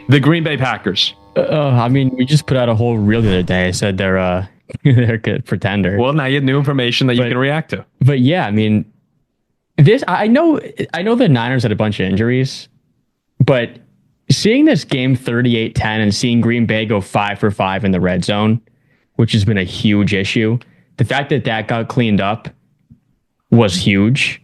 The Green Bay Packers. I mean, we just put out a whole reel the other day. I said they're they're a good pretender. Well, now you have new information that you can react to. But yeah, I mean, I know the Niners had a bunch of injuries, but seeing this game 38-10 and seeing Green Bay go 5 for 5 in the red zone, which has been a huge issue, the fact that got cleaned up was huge.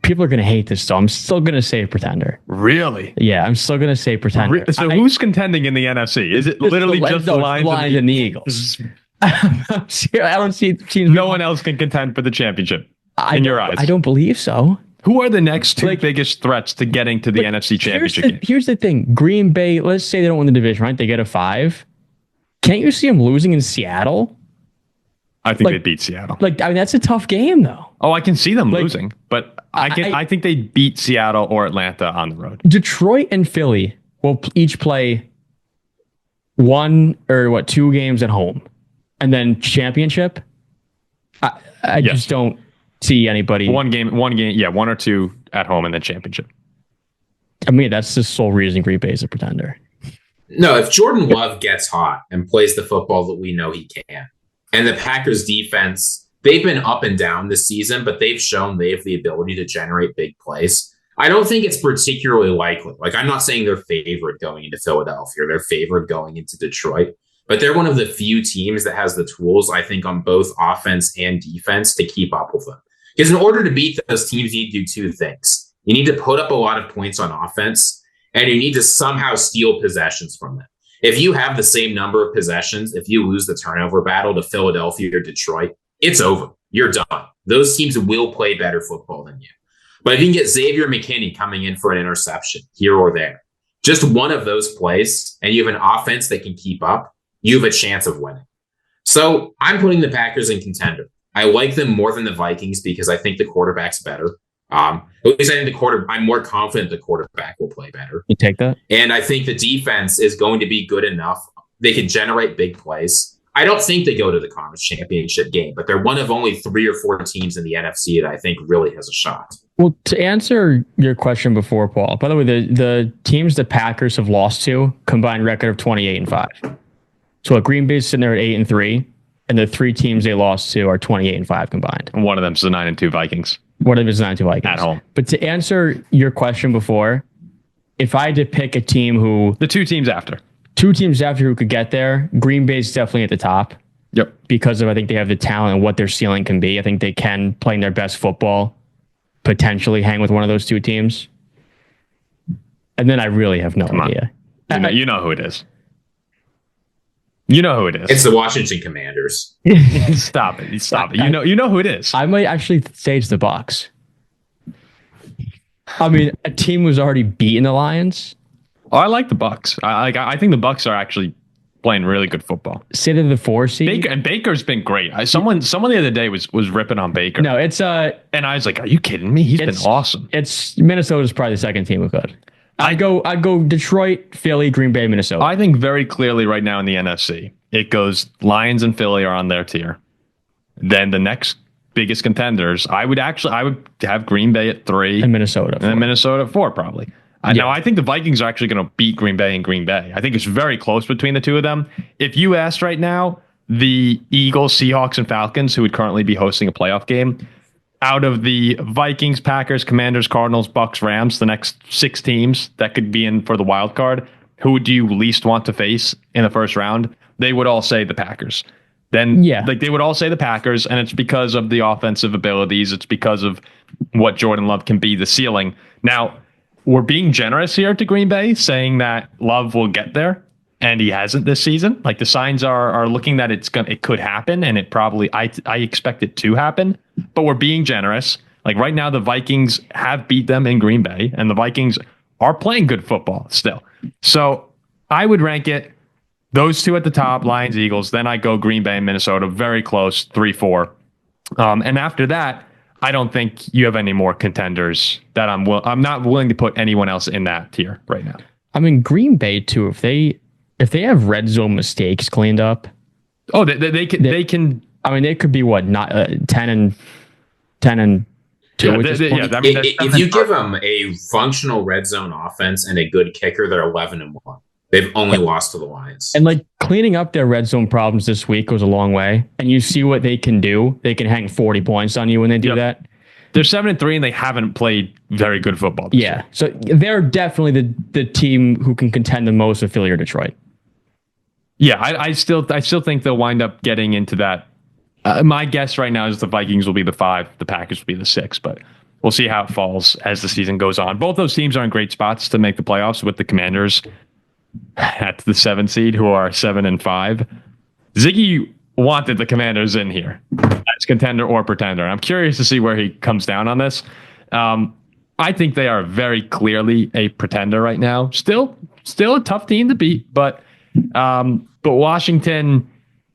People are going to hate this, so I'm still going to say pretender. Really? Yeah, I'm still going to say pretender. So who's contending in the NFC? Is it literally just the Lions and the Eagles? I don't see teams. No one else can contend for the championship in your eyes. I don't believe so. Who are the next two biggest threats to getting to the NFC championship game? Here's the thing. Green Bay, let's say they don't win the division, right? They get a 5. Can't you see them losing in Seattle? I think they beat Seattle. I mean, that's a tough game, though. Oh, I can see them losing, but I think they beat Seattle or Atlanta on the road. Detroit and Philly will each play 1 or 2 games at home, and then championship. I just don't see anybody. One game, yeah, 1 or 2 at home, and then championship. I mean, that's the sole reason Green Bay is a pretender. No, if Jordan Love gets hot and plays the football that we know he can, and the Packers defense, they've been up and down this season, but they've shown they have the ability to generate big plays. I don't think it's particularly likely. I'm not saying they're favored going into Philadelphia or they're favored going into Detroit, but they're one of the few teams that has the tools, I think, on both offense and defense to keep up with them. Because in order to beat those teams, you need to do 2 things. You need to put up a lot of points on offense, and you need to somehow steal possessions from them. If you have the same number of possessions, if you lose the turnover battle to Philadelphia or Detroit, it's over. You're done. Those teams will play better football than you. But if you can get Xavier McKinney coming in for an interception here or there, just one of those plays, and you have an offense that can keep up, you have a chance of winning. So I'm putting the Packers in contender. I like them more than the Vikings because I think the quarterback's better. At least I think I'm more confident the quarterback will play better. You take that? And I think the defense is going to be good enough. They can generate big plays. I don't think they go to the conference championship game, but they're one of only 3 or 4 teams in the NFC that I think really has a shot. Well, to answer your question before, Paul, by the way, the teams the Packers have lost to combined record of 28-5. So Green Bay's sitting there at 8-3, and the 3 teams they lost to are 28-5 combined. And one of them's the 9-2 Vikings. One of them is 9-2 Vikings. At home. But to answer your question before, if I had to pick a team who... The 2 teams after who could get there, Green Bay's definitely at the top. Yep. Because I think they have the talent and what their ceiling can be. I think they can, playing their best football, potentially hang with one of those 2 teams. And then I really have no idea. You know who it is. You know who it is. It's the Washington Commanders. Stop it. You know who it is. I might actually say it's the Bucs. I mean, a team who's already beaten the Lions. Oh, I like the Bucs. I think the Bucs are actually playing really good football. Sit in the 4 seed. Baker's been great. Someone the other day was ripping on Baker. No, it's and I was like, are you kidding me? He's been awesome. It's Minnesota's probably the second team who could. I'd go Detroit, Philly, Green Bay, Minnesota. I think very clearly right now in the NFC, it goes Lions and Philly are on their tier. Then the next biggest contenders, I would have Green Bay at 3 and Minnesota, 4. And then Minnesota at 4 probably. Now I think the Vikings are actually going to beat Green Bay and Green Bay. I think it's very close between the 2 of them. If you asked right now, the Eagles, Seahawks, and Falcons, who would currently be hosting a playoff game, out of the Vikings, Packers, Commanders, Cardinals, Bucks, Rams, the next 6 teams that could be in for the wild card, who do you least want to face in the first round? They would all say the Packers. Then they would all say the Packers, and it's because of the offensive abilities. It's because of what Jordan Love can be, the ceiling. Now, we're being generous here to Green Bay, saying that Love will get there, and he hasn't this season. The signs are looking that it could happen, and it probably I expect it to happen. But we're being generous. Right now, the Vikings have beat them in Green Bay, and the Vikings are playing good football still. So I would rank it those 2 at the top, Lions, Eagles. Then I go Green Bay and Minnesota, very close, 3-4. And after that, I don't think you have any more contenders that I'm not willing to put anyone else in that tier right now. I mean, Green Bay too. If they have red zone mistakes cleaned up, they can. I mean, they could be what, not 10-10 If you give them a functional red zone offense and a good kicker, they're 11-1. They've only lost to the Lions. And like cleaning up their red zone problems this week goes a long way. And you see what they can do. They can hang 40 points on you when they do that. They're 7-3 and they haven't played very good football this year. So they're definitely the team who can contend the most with Philly or Detroit. Yeah, I still think they'll wind up getting into that. My guess right now is the Vikings will be the 5, the Packers will be the 6, but we'll see how it falls as the season goes on. Both those teams are in great spots to make the playoffs, with the Commanders at the 7 seed, who are 7-5. Ziggy wanted the Commanders in here as contender or pretender. I'm curious to see where he comes down on this. I think they are very clearly a pretender right now. Still a tough team to beat, but Washington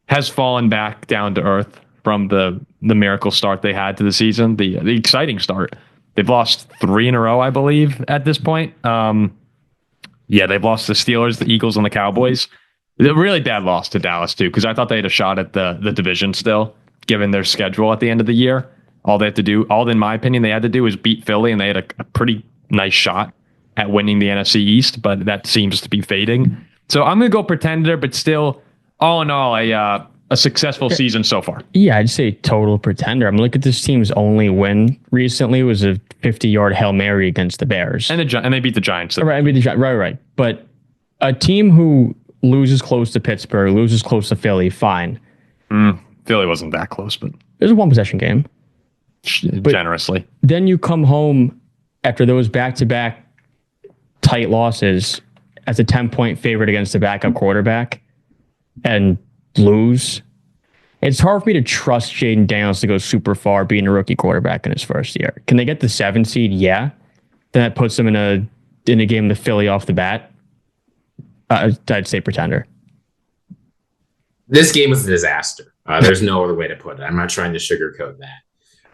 has fallen back down to earth from the miracle start they had to the season, the exciting start. They've lost 3 in a row, I believe, at this point. They've lost the Steelers, the Eagles, and the Cowboys. A really bad loss to Dallas, too, because I thought they had a shot at the division still, given their schedule at the end of the year. All in my opinion, they had to do is beat Philly, and they had a pretty nice shot at winning the NFC East, but that seems to be fading. So I'm going to go pretender, but still, all in all, a successful season so far. Yeah, I'd say total pretender. I mean, look at this team's only win recently was a 50-yard Hail Mary against the Bears. And they beat the Giants. Right. But a team who loses close to Pittsburgh, loses close to Philly, fine. Philly wasn't that close, but... It was a one-possession game. Generously. Then you come home after those back-to-back tight losses as a 10-point favorite against a backup quarterback and lose. It's hard for me to trust Jaden Daniels to go super far being a rookie quarterback in his first year. Can they get the 7 seed? Yeah. Then that puts them in a game with Philly off the bat. I'd say pretender. This game was a disaster. There's no other way to put it. I'm not trying to sugarcoat that.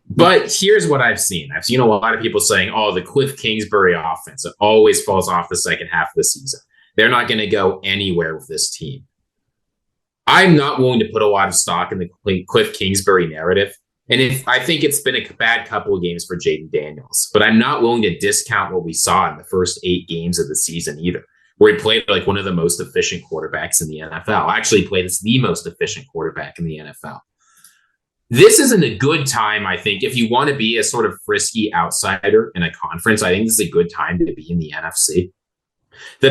But here's what I've seen. I've seen a lot of people saying, the Cliff Kingsbury offense, it always falls off the second half of the season. They're not going to go anywhere with this team. I'm not willing to put a lot of stock in the Cliff Kingsbury narrative. And I think it's been a bad couple of games for Jaden Daniels. But I'm not willing to discount what we saw in the first 8 games of the season either, where he played like one of the most efficient quarterbacks in the NFL. Actually played as the most efficient quarterback in the NFL. This isn't a good time, I think, if you want to be a sort of frisky outsider in a conference. I think this is a good time to be in the NFC. The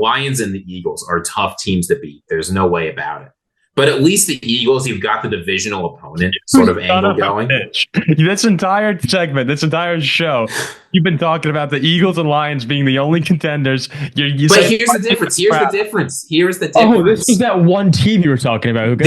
Lions and the Eagles are tough teams to beat. There's no way about it. But at least the Eagles, you've got the divisional opponent sort of angle going. This entire segment, this entire show, you've been talking about the Eagles and Lions being the only contenders. But here's the difference. Oh, this is that one team you were talking about. If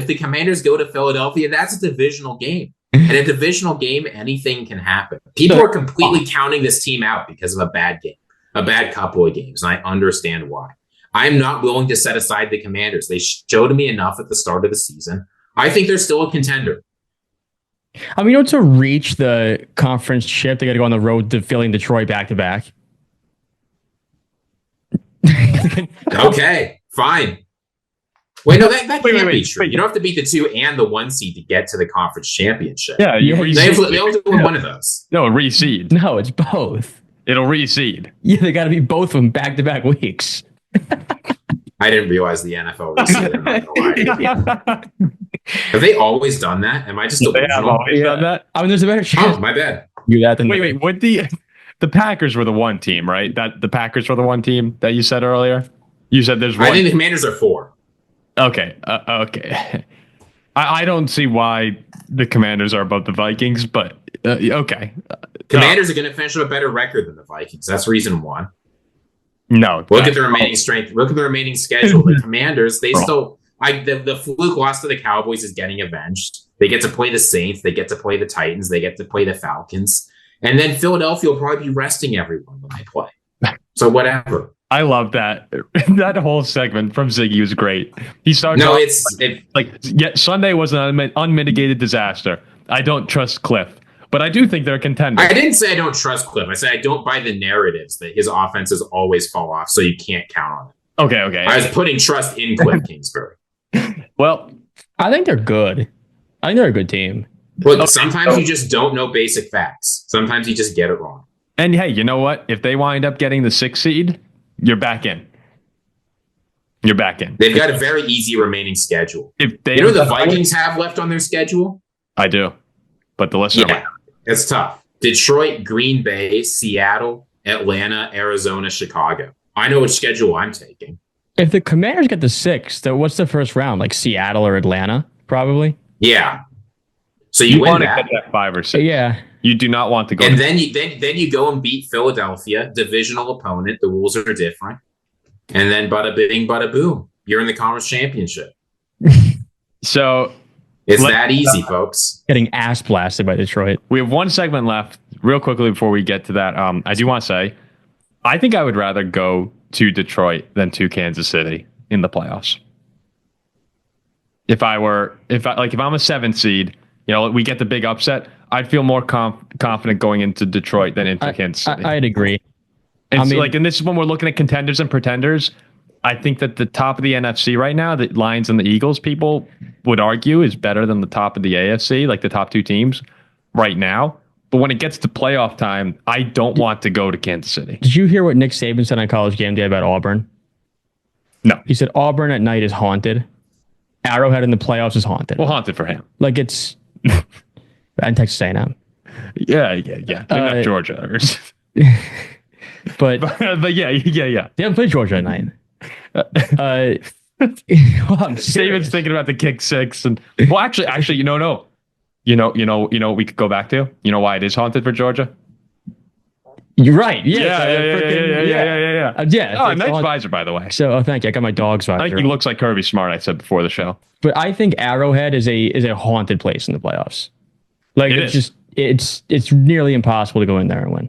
the Commanders go to Philadelphia, that's a divisional game. And a divisional game, anything can happen. People are completely counting this team out because of a bad game, a bad couple of games. And I understand why. I'm not willing to set aside the Commanders. They showed me enough at the start of the season. I think they're still a contender. I mean, to reach the conference chip, they got to go on the road to Philly and Detroit back-to-back. Okay, fine. Wait, no, that can't be true. You don't have to beat the 2 and the 1 seed to get to the conference championship. Yeah, they only do one of those. No, reseed. No, it's both. It'll reseed. Yeah, they got to beat both of them back-to-back weeks. I didn't realize the NFL reseeded. Have they always done that? Am I just delusional? They have always done that? I mean, there's a better chance. Oh, my bad. Wait, what the Packers were the one team, right? That the Packers were the one team that you said earlier? You said there's one. I think the Commanders are 4. Okay. I don't see why the Commanders are above the Vikings, but okay. Commanders are going to finish with a better record than the Vikings. That's reason 1. No. Look at the remaining strength. Look at the remaining schedule. The Commanders, they still... the fluke loss to the Cowboys is getting avenged. They get to play the Saints. They get to play the Titans. They get to play the Falcons. And then Philadelphia will probably be resting everyone when they play. So whatever. I love that. That whole segment from Ziggy was great. He started. No, Sunday was an unmitigated disaster. I don't trust Cliff, but I do think they're a contender. I didn't say I don't trust Cliff. I said I don't buy the narratives that his offenses always fall off, so you can't count on it. Okay. I was putting trust in Cliff Kingsbury. Well, I think they're good. I think they're a good team. But sometimes you just don't know basic facts. Sometimes you just get it wrong. And hey, you know what? If they wind up getting the 6th seed, you're back in. You're back in. They've got a very easy remaining schedule. If they, you know what the Vikings have left on their schedule? I do. But the listener, it's tough. Detroit, Green Bay, Seattle, Atlanta, Arizona, Chicago. I know which schedule I'm taking. If the Commanders get the 6th, then what's the first round? Like Seattle or Atlanta, probably? Yeah. So you win want that. to get that 5 or 6. Yeah. You do not want to go. And then you go and beat Philadelphia, divisional opponent. The rules are different. And then bada bing, bada boom. You're in the conference championship. So it's that easy, folks. Getting ass blasted by Detroit. We have one segment left. Real quickly before we get to that, I do want to say, I think I would rather go to Detroit than to Kansas City in the playoffs. If I'm a 7th seed, we get the big upset, I'd feel more confident going into Detroit than into Kansas City. I'd agree. And and this is when we're looking at contenders and pretenders. I think that the top of the NFC right now, the Lions and the Eagles, people would argue is better than the top of the AFC, like the top 2 teams right now. But when it gets to playoff time, I don't want to go to Kansas City. Did you hear what Nick Saban said on College Game Day about Auburn? No. He said Auburn at night is haunted. Arrowhead in the playoffs is haunted. Well, haunted for him. Like it's... and Texas A&M. Yeah. Maybe not Georgia. but yeah. They haven't played Georgia at night. Saban's thinking about the kick 6 and actually, no. We could go back to. You know why it is haunted for Georgia? You're right. Yeah. Oh, nice visor, by the way. So, thank you. I got my dog's visor. I think he looks like Kirby Smart. I said before the show. But I think Arrowhead is a haunted place in the playoffs. Like it's nearly impossible to go in there and win.